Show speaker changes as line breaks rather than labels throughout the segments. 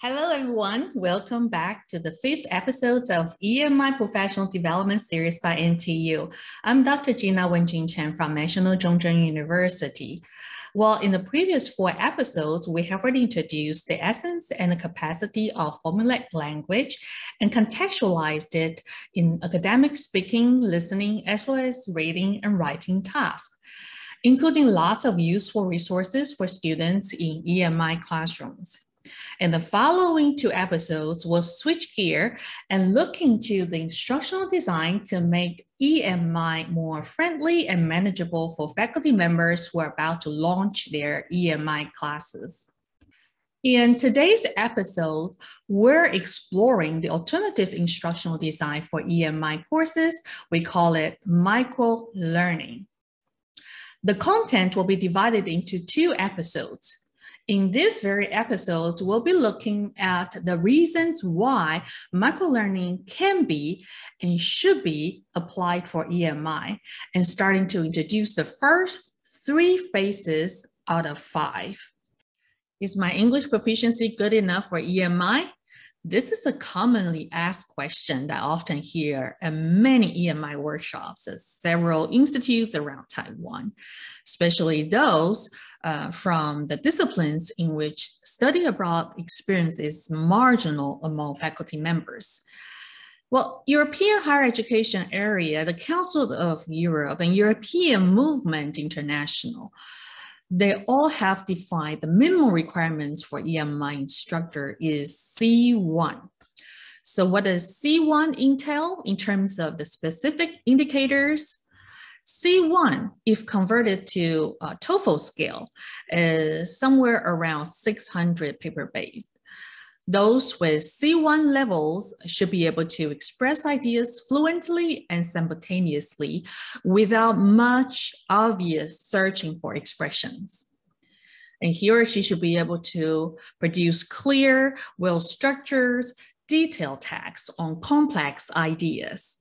Hello, everyone. Welcome back to the 5th episode of EMI Professional Development Series by NTU. I'm Dr. Gina Wen-Chun Chen from National Chung Cheng University. Well, in the previous 4 episodes, we have already introduced the essence and the capacity of Formulaic language and contextualized it in academic speaking, listening, as well as reading and writing tasks, including lots of useful resources for students in EMI classrooms. In the following 2 episodes, we'll switch gear and look into the instructional design to make EMI more friendly and manageable for faculty members who are about to launch their EMI classes. In today's episode, we're exploring the alternative instructional design for EMI courses. We call it micro-learning. The content will be divided into 2 episodes. In this very episode, we'll be looking at the reasons why microlearning can be and should be applied for EMI, and starting to introduce the first 3 phases out of 5. Is my English proficiency good enough for EMI? This is a commonly asked question that I often hear at many EMI workshops at several institutes around Taiwan, especially those from the disciplines in which study abroad experience is marginal among faculty members. Well, European higher education area, the Council of Europe and European Movement International, they all have defined the minimum requirements for EMI instructor is C1. So what does C1 entail in terms of the specific indicators? C1, if converted to a TOEFL scale, is somewhere around 600 paper-based. Those with C1 levels should be able to express ideas fluently and simultaneously without much obvious searching for expressions. And he or she should be able to produce clear, well-structured, detailed text on complex ideas.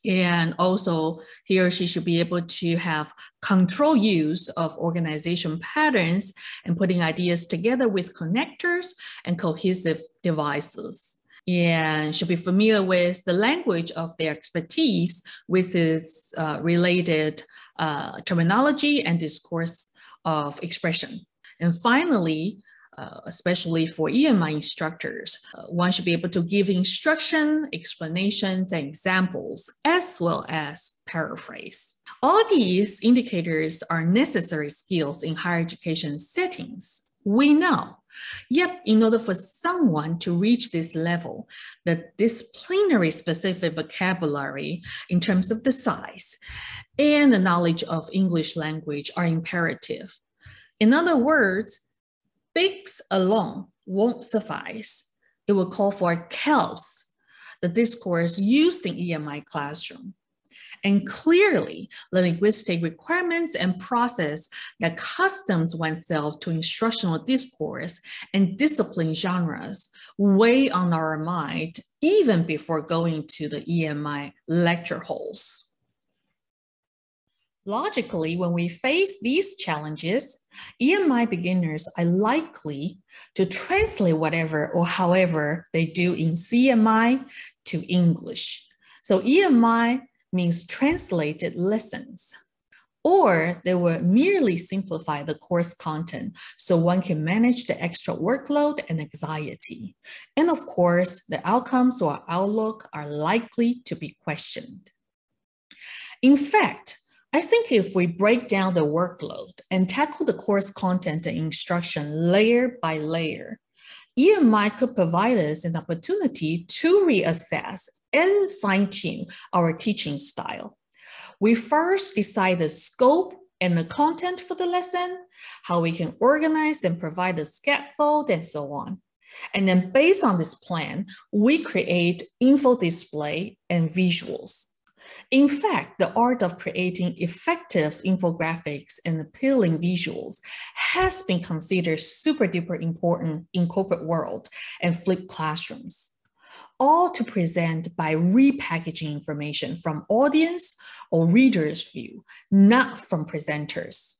And also, he or she should be able to have controlled use of organization patterns and putting ideas together with connectors and cohesive devices. And should be familiar with the language of their expertise with its related terminology and discourse of expression. And finally, especially for EMI instructors, one should be able to give instruction, explanations, and examples, as well as paraphrase. All these indicators are necessary skills in higher education settings. We know. Yet, in order for someone to reach this level, the disciplinary specific vocabulary in terms of the size and the knowledge of English language are imperative. In other words, basics alone won't suffice. It will call for CALS, the discourse used in EMI classroom. And clearly, the linguistic requirements and process that accustoms oneself to instructional discourse and discipline genres weigh on our mind even before going to the EMI lecture halls. Logically, when we face these challenges, EMI beginners are likely to translate whatever or however they do in CMI to English. So EMI means translated lessons. Or they will merely simplify the course content so one can manage the extra workload and anxiety. And of course, the outcomes or outlook are likely to be questioned. In fact, I think if we break down the workload and tackle the course content and instruction layer by layer, EMI could provide us an opportunity to reassess and fine-tune our teaching style. We first decide the scope and the content for the lesson, how we can organize and provide the scaffold, and so on. And then based on this plan, we create info display and visuals. In fact, the art of creating effective infographics and appealing visuals has been considered super duper important in corporate world and flipped classrooms, all to present by repackaging information from audience or reader's view, not from presenters.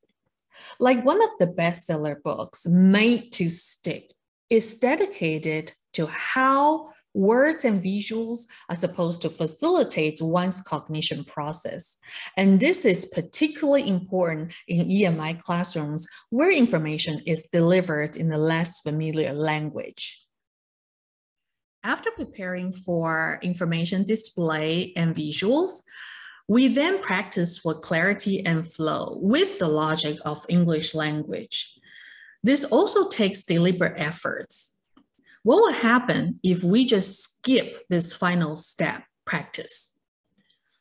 Like one of the bestseller books, Made to Stick, is dedicated to how words and visuals are supposed to facilitate one's cognition process. And this is particularly important in EMI classrooms where information is delivered in a less familiar language. After preparing for information display and visuals, we then practice for clarity and flow with the logic of English language. This also takes deliberate efforts. What will happen if we just skip this final step, practice?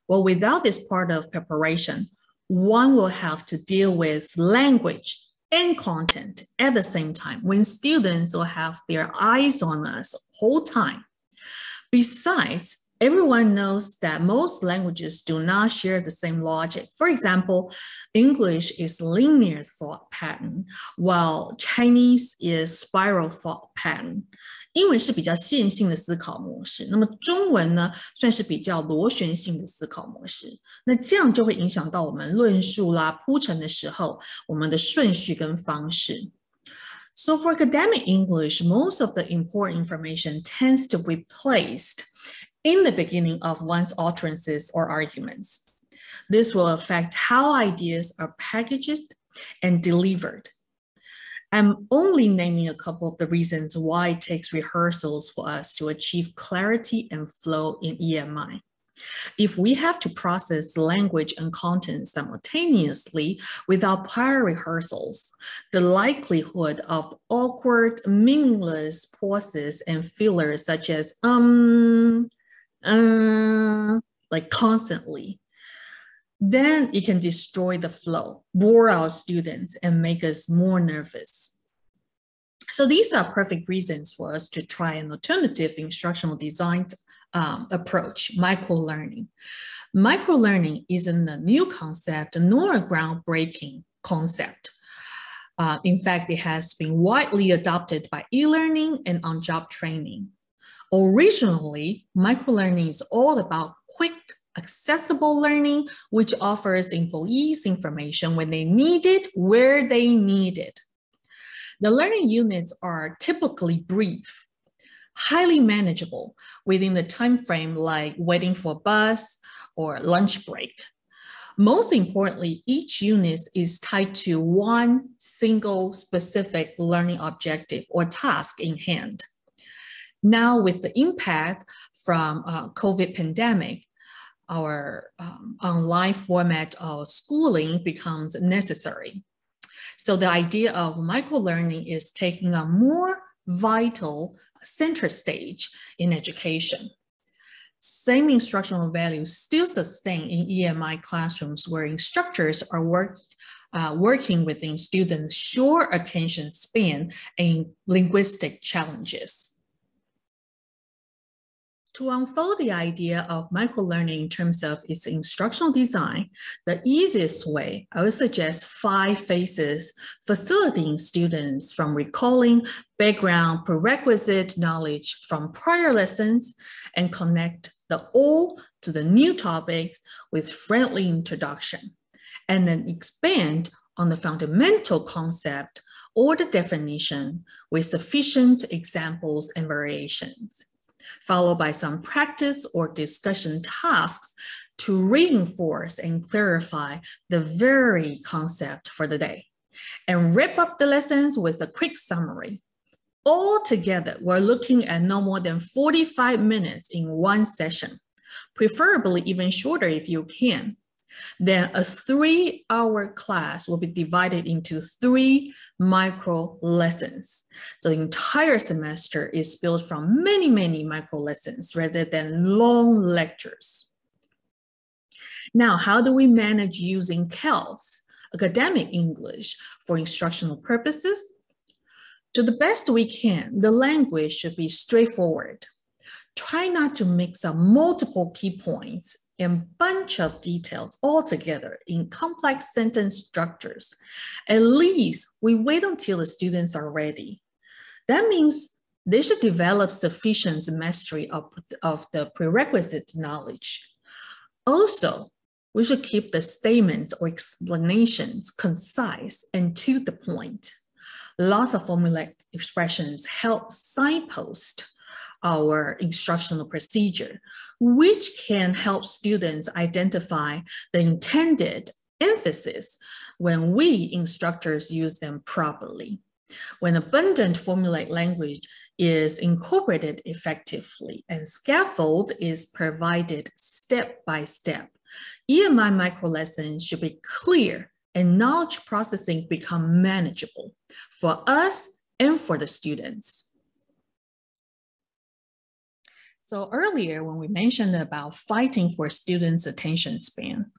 Well, without this part of preparation, one will have to deal with language and content at the same time when students will have their eyes on us the whole time. Besides, everyone knows that most languages do not share the same logic. For example, English is linear thought pattern, while Chinese is spiral thought pattern. 英文是比较线性的思考模式，那么中文呢，算是比较螺旋性的思考模式。那这样就会影响到我们论述啦、铺陈的时候，我们的顺序跟方式。So for academic English, most of the important information tends to be placed in the beginning of one's utterances or arguments. This will affect how ideas are packaged and delivered. I'm only naming a couple of the reasons why it takes rehearsals for us to achieve clarity and flow in EMI. If we have to process language and content simultaneously without prior rehearsals, the likelihood of awkward, meaningless pauses and fillers such as like constantly, then it can destroy the flow, bore our students, and make us more nervous. So these are perfect reasons for us to try an alternative instructional design approach, microlearning. Microlearning isn't a new concept nor a groundbreaking concept. In fact, it has been widely adopted by e-learning and on-job training. Originally, microlearning is all about quick, accessible learning, which offers employees information when they need it, where they need it. The learning units are typically brief, highly manageable within the time frame like waiting for a bus or lunch break. Most importantly, each unit is tied to one single specific learning objective or task in hand. Now, with the impact from COVID pandemic, our online format of schooling becomes necessary. So the idea of microlearning is taking a more vital center stage in education. Same instructional values still sustain in EMI classrooms where instructors are working within students' short attention span and linguistic challenges. To unfold the idea of microlearning in terms of its instructional design, the easiest way, I would suggest 5 phases facilitating students from recalling background prerequisite knowledge from prior lessons and connect the old to the new topic with friendly introduction, and then expand on the fundamental concept or the definition with sufficient examples and variations, followed by some practice or discussion tasks to reinforce and clarify the very concept for the day, and wrap up the lessons with a quick summary. Altogether, we're looking at no more than 45 minutes in one session, preferably even shorter if you can. Then a 3-hour class will be divided into 3 micro lessons. So the entire semester is built from many, many micro lessons rather than long lectures. Now, how do we manage using CELS, academic English, for instructional purposes? To the best we can, the language should be straightforward. Try not to mix up multiple key points and bunch of details all together in complex sentence structures. At least we wait until the students are ready. That means they should develop sufficient mastery of the prerequisite knowledge. Also, we should keep the statements or explanations concise and to the point. Lots of formulaic expressions help signpost our instructional procedure, which can help students identify the intended emphasis when we instructors use them properly. When abundant formulaic language is incorporated effectively and scaffold is provided step by step, EMI microlessons should be clear and knowledge processing become manageable for us and for the students. So earlier, when we mentioned about fighting for students' attention span,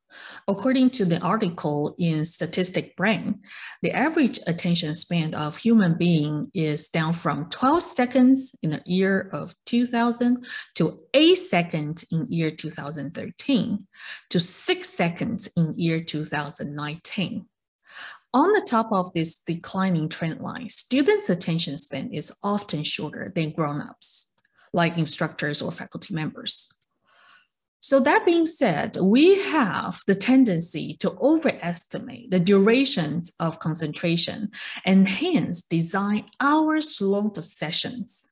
according to the article in Statistic Brain, the average attention span of human being is down from 12 seconds in the year of 2000 to 8 seconds in year 2013 to 6 seconds in year 2019. On the top of this declining trend line, students' attention span is often shorter than grown-ups, like instructors or faculty members. So that being said, we have the tendency to overestimate the durations of concentration and hence design hours long of sessions,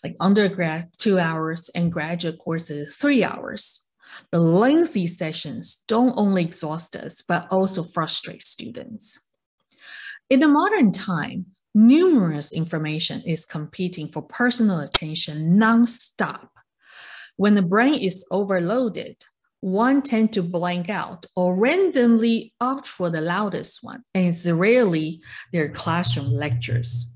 like undergrad 2 hours and graduate courses 3 hours. The lengthy sessions don't only exhaust us, but also frustrate students. In the modern time, numerous information is competing for personal attention nonstop. When the brain is overloaded, one tends to blank out or randomly opt for the loudest one, and it's rarely their classroom lectures.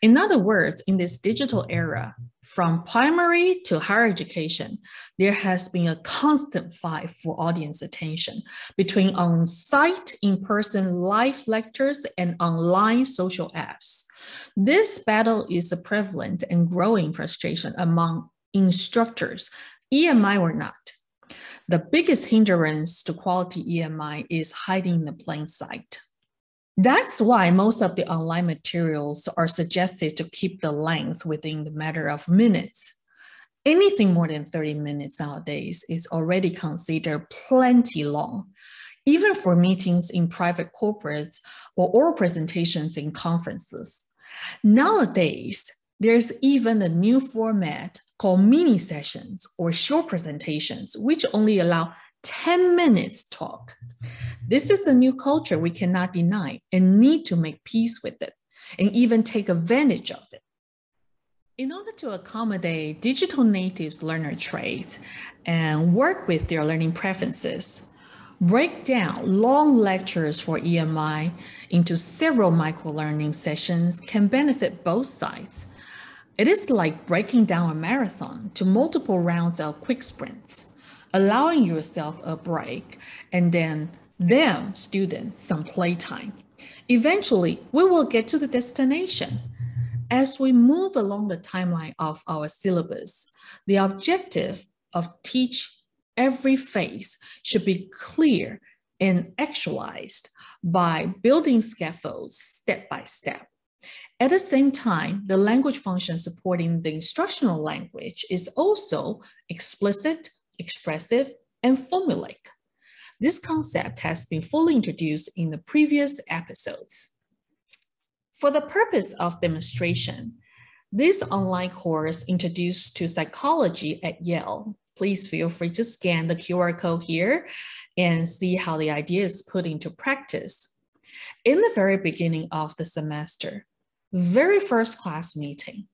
In other words, in this digital era, from primary to higher education, there has been a constant fight for audience attention between on-site, in-person live lectures and online social apps. This battle is a prevalent and growing frustration among instructors, EMI or not. The biggest hindrance to quality EMI is hiding in the plain sight. That's why most of the online materials are suggested to keep the length within the matter of minutes. Anything more than 30 minutes nowadays is already considered plenty long, even for meetings in private corporates or oral presentations in conferences. Nowadays, there's even a new format called mini sessions or short presentations, which only allow 10 minutes talk. This is a new culture we cannot deny and need to make peace with it and even take advantage of it. In order to accommodate digital natives' learner traits and work with their learning preferences, break down long lectures for EMI into several micro-learning sessions can benefit both sides. It is like breaking down a marathon to multiple rounds of quick sprints, allowing yourself a break and then students some playtime. Eventually, we will get to the destination. As we move along the timeline of our syllabus, the objective of teach every phase should be clear and actualized by building scaffolds step by step. At the same time, the language function supporting the instructional language is also explicit, expressive, and formulaic. This concept has been fully introduced in the previous episodes. For the purpose of demonstration, this online course introduced to psychology at Yale. Please feel free to scan the QR code here and see how the idea is put into practice. In the very beginning of the semester, very first class meeting,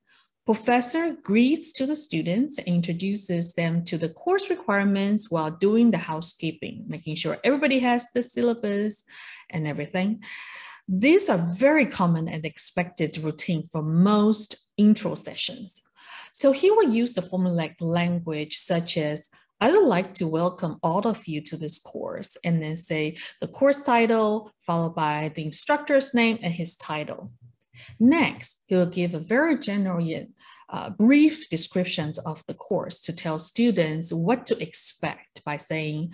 professor greets to the students and introduces them to the course requirements while doing the housekeeping, making sure everybody has the syllabus and everything. These are very common and expected routine for most intro sessions. So he will use the formulaic language such as, I would like to welcome all of you to this course, and then say the course title followed by the instructor's name and his title. Next, he will give a very general yet brief descriptions of the course to tell students what to expect by saying,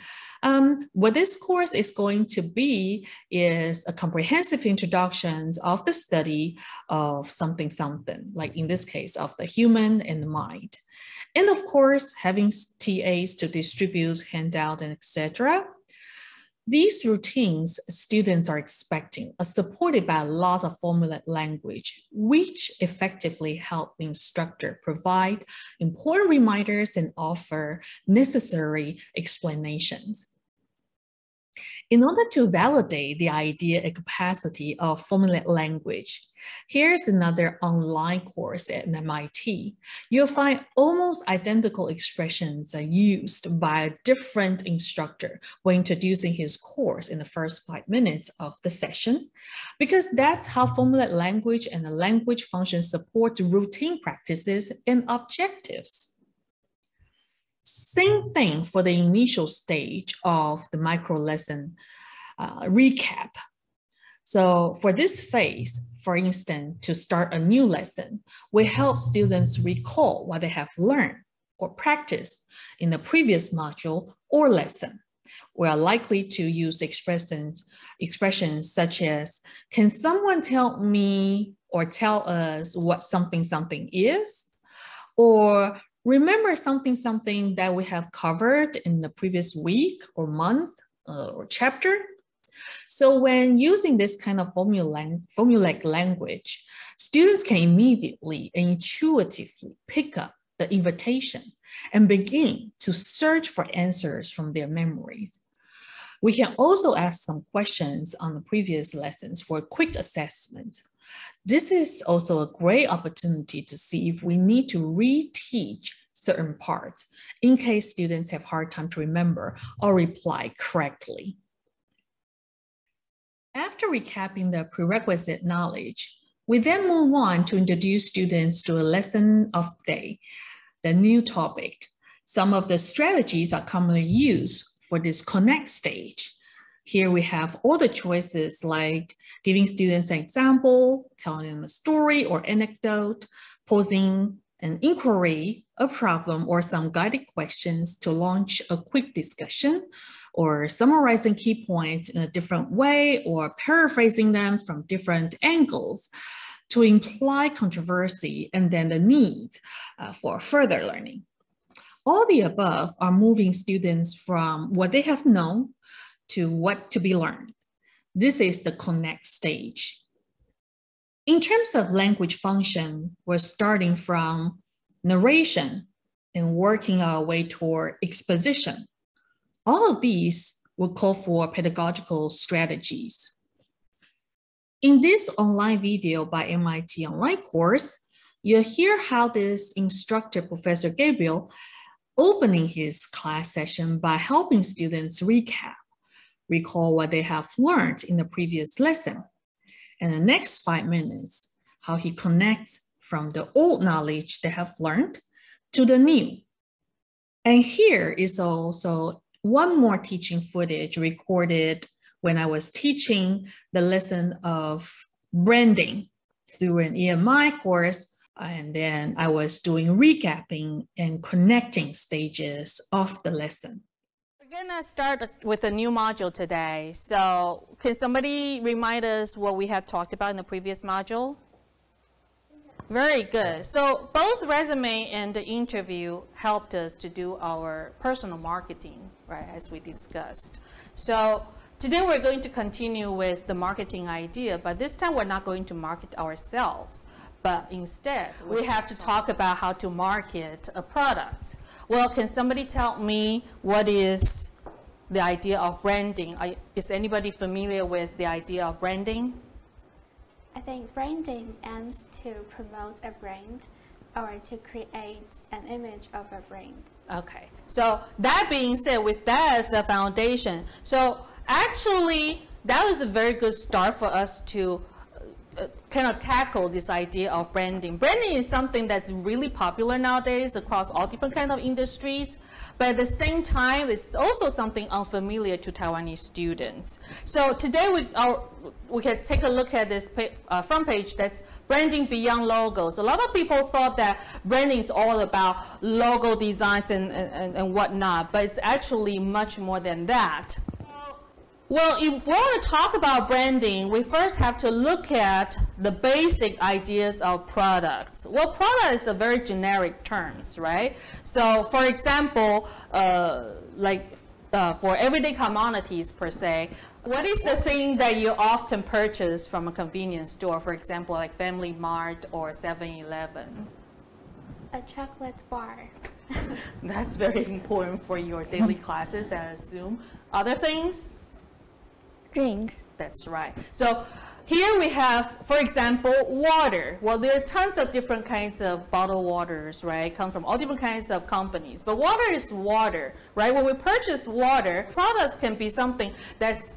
what this course is going to be is a comprehensive introduction of the study of something, like in this case of the human and the mind. And of course, having TAs to distribute handout and etc. These routines students are expecting are supported by a lot of Formulaic language, which effectively help the instructor provide important reminders and offer necessary explanations. In order to validate the idea and capacity of Formulaic language, here's another online course at MIT. You'll find almost identical expressions used by a different instructor when introducing his course in the first 5 minutes of the session, because that's how Formulaic language and the language function support routine practices and objectives. Same thing for the initial stage of the micro lesson recap. So for this phase, for instance, to start a new lesson, we help students recall what they have learned or practiced in the previous module or lesson. We are likely to use expressions such as, can someone tell me or tell us what something something is? Or remember something that we have covered in the previous week or month or chapter? So when using this kind of formulaic language, students can immediately and intuitively pick up the invitation and begin to search for answers from their memories. We can also ask some questions on the previous lessons for a quick assessment. This is also a great opportunity to see if we need to reteach certain parts in case students have a hard time to remember or reply correctly. After recapping the prerequisite knowledge, we then move on to introduce students to a lesson of the day, the new topic. Some of the strategies are commonly used for this connect stage. Here we have all the choices like giving students an example, telling them a story or anecdote, posing an inquiry, a problem, or some guided questions to launch a quick discussion, or summarizing key points in a different way, or paraphrasing them from different angles to imply controversy and then the need for further learning. All the above are moving students from what they have known to what to be learned. This is the connect stage. In terms of language function, we're starting from narration and working our way toward exposition. All of these will call for pedagogical strategies. In this online video by MIT online course, you'll hear how this instructor, Professor Gabriel, opening his class session by helping students recall what they have learned in the previous lesson. And the next 5 minutes, how he connects from the old knowledge they have learned to the new. And here is also one more teaching footage recorded when I was teaching the lesson of branding through an EMI course. And then I was doing recapping and connecting stages of the lesson.
We're gonna start with a new module today. So can somebody remind us what we have talked about in the previous module? Very good. So both resume and the interview helped us to do our personal marketing, right, as we discussed. So today we're going to continue with the marketing idea, but this time we're not going to market ourselves, but instead we have to talk about how to market a product. Well, can somebody tell me what is the idea of branding? Is anybody familiar with the idea of branding?
I think branding aims to promote a brand or to create an image of a brand.
Okay, so that being said, with that as the foundation, so actually that was a very good start for us to kind of tackle this idea of branding. Branding is something that's really popular nowadays across all different kinds of industries, but at the same time, it's also something unfamiliar to Taiwanese students. So today we can take a look at this front page that's branding beyond logos. A lot of people thought that branding is all about logo designs and whatnot, but it's actually much more than that. Well, if we want to talk about branding, we first have to look at the basic ideas of products. Well, product is a very generic term, right? So, for example, like for everyday commodities per se, what is the thing that you often purchase from a convenience store, for example, like Family Mart or 7-Eleven?
A chocolate bar.
That's very important for your daily classes, I assume. Other things?
Drinks.
That's right. So here we have, for example, water. Well, there are tons of different kinds of bottled waters, right? Come from all different kinds of companies. But water is water, right? When we purchase water, products can be something that's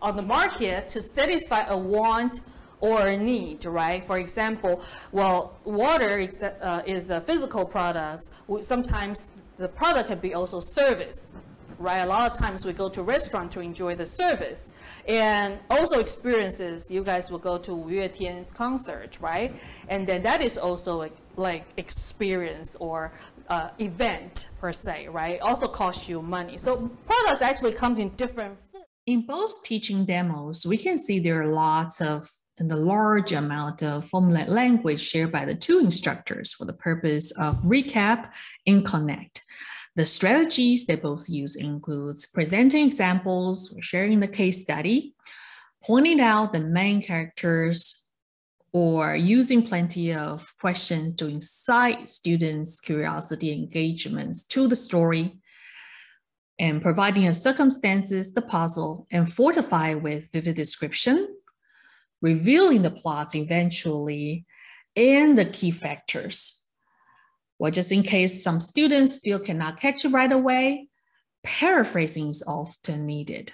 on the market to satisfy a want or a need, right? For example, well, water is a physical product. Sometimes the product can be also service, right? A lot of times we go to a restaurant to enjoy the service. And also experiences, you guys will go to Wu Yue Tian's concert, right? And then that is also like experience or event per se, right? Also costs you money. So products actually come in different forms.
In both teaching demos, we can see there are lots of and the large amount of Formulaic language shared by the two instructors for the purpose of recap and connect. The strategies they both use includes presenting examples, sharing the case study, pointing out the main characters, or using plenty of questions to incite students' curiosity and engagements to the story, and providing the circumstances, the puzzle, and fortify with vivid description, revealing the plots eventually, and the key factors. Well, just in case some students still cannot catch it right away, paraphrasing is often needed.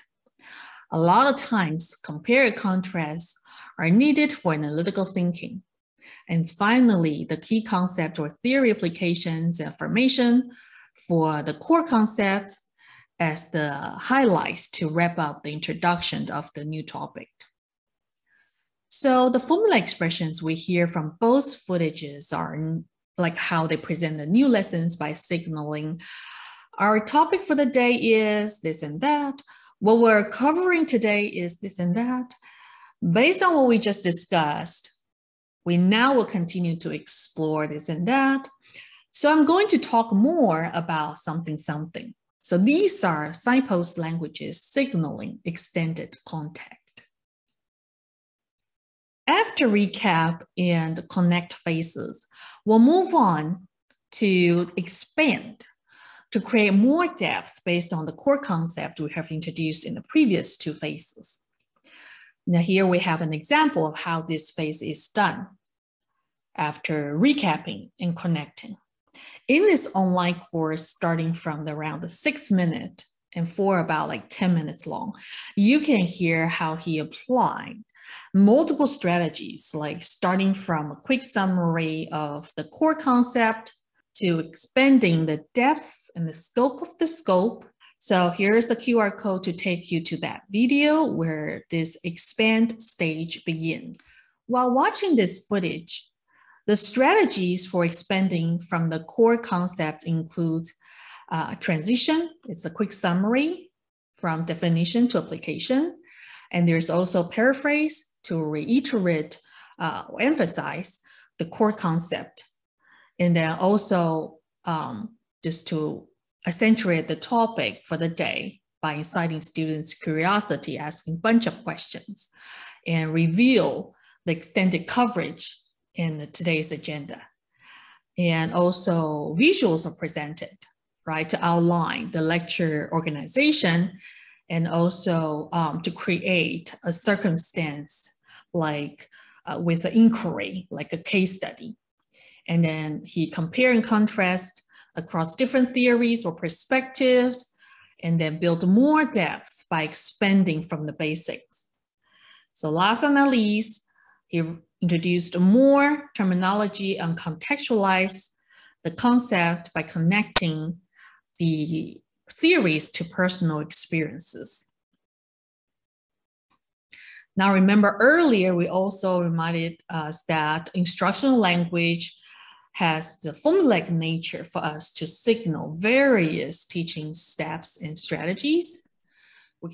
A lot of times, compare and contrast are needed for analytical thinking. And finally, the key concept or theory applications and affirmation for the core concept as the highlights to wrap up the introduction of the new topic. So the formula expressions we hear from both footages are like how they present the new lessons by signaling our topic for the day is this and that. What we're covering today is this and that. Based on what we just discussed, we now will continue to explore this and that. So I'm going to talk more about something. So these are signpost languages signaling extended context. After recap and connect phases, we'll move on to expand to create more depth based on the core concept we have introduced in the previous two phases. Now here we have an example of how this phase is done after recapping and connecting. In this online course, starting from around the 6 minute and for about like 10 minutes long, you can hear how he applied multiple strategies, like starting from a quick summary of the core concept to expanding the depth and the scope of the scope. So here's a QR code to take you to that video where this expand stage begins. While watching this footage, the strategies for expanding from the core concept include transition. It's a quick summary from definition to application. And there's also paraphrase to reiterate or emphasize the core concept. And then also just to accentuate the topic for the day by inciting students' curiosity, asking a bunch of questions, and reveal the extended coverage in today's agenda. And also visuals are presented, right, to outline the lecture organization and also to create a circumstance like with an inquiry, like a case study. And then he compare and contrast across different theories or perspectives, and then build more depth by expanding from the basics. So last but not least, he introduced more terminology and contextualized the concept by connecting the theories to personal experiences. Now, remember earlier, we also reminded us that instructional language has the formulaic nature for us to signal various teaching steps and strategies. We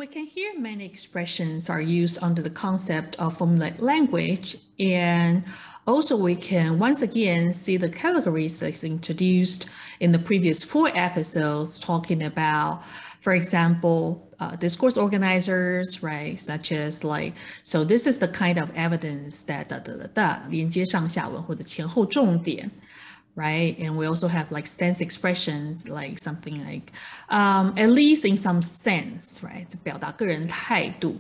can hear many expressions are used under the concept of formulaic language, and also we can once again see the categories that's introduced in the previous 4 episodes talking about For example, discourse organizers, right, such as like, so this is the kind of evidence that 连接上下文或者前后重点, right? And we also have like stance expressions, like something like, at least in some sense, right? 表达个人态度.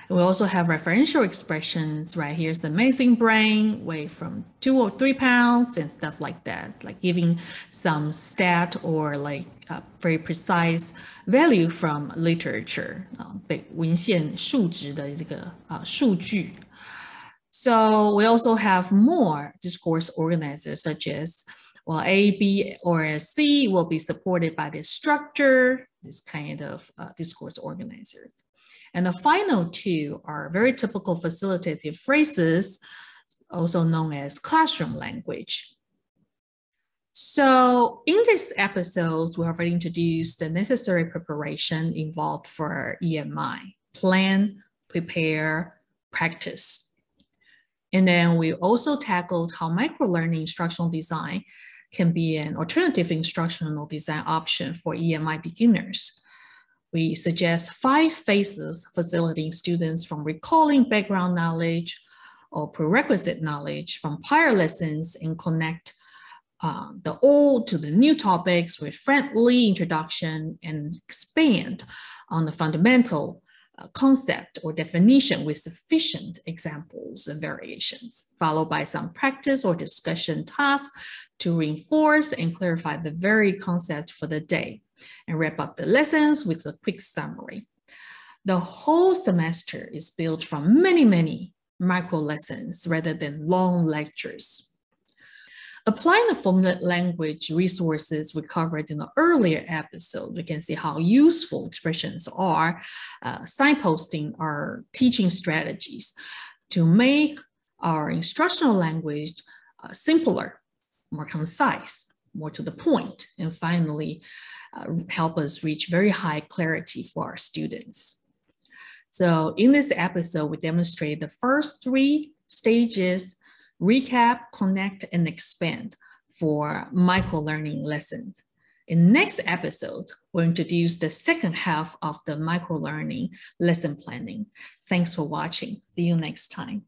We also have referential expressions, right? Here's the amazing brain, weigh from 2 or 3 pounds and stuff like that. It's like giving some stat or like very precise value from literature, 文献数值的这个数据. So we also have more discourse organizers such as, well, A, B, or C will be supported by this structure, this kind of discourse organizers. And the final two are very typical facilitative phrases, also known as classroom language. So in this episode, we have already introduced the necessary preparation involved for EMI: plan, prepare, practice. And then we also tackled how microlearning instructional design can be an alternative instructional design option for EMI beginners. We suggest 5 phases facilitating students from recalling background knowledge or prerequisite knowledge from prior lessons and connect the old to the new topics with friendly introduction and expand on the fundamental concept or definition with sufficient examples and variations, followed by some practice or discussion tasks to reinforce and clarify the very concept for the day, and wrap up the lessons with a quick summary. The whole semester is built from many micro lessons rather than long lectures. Applying the Formulaic language resources we covered in the earlier episode, we can see how useful expressions are, signposting our teaching strategies to make our instructional language simpler, more concise, more to the point, and finally, help us reach very high clarity for our students. So in this episode, we demonstrate the first 3 stages: recap, connect, and expand for microlearning lessons. In the next episode, we'll introduce the second half of the microlearning lesson planning. Thanks for watching. See you next time.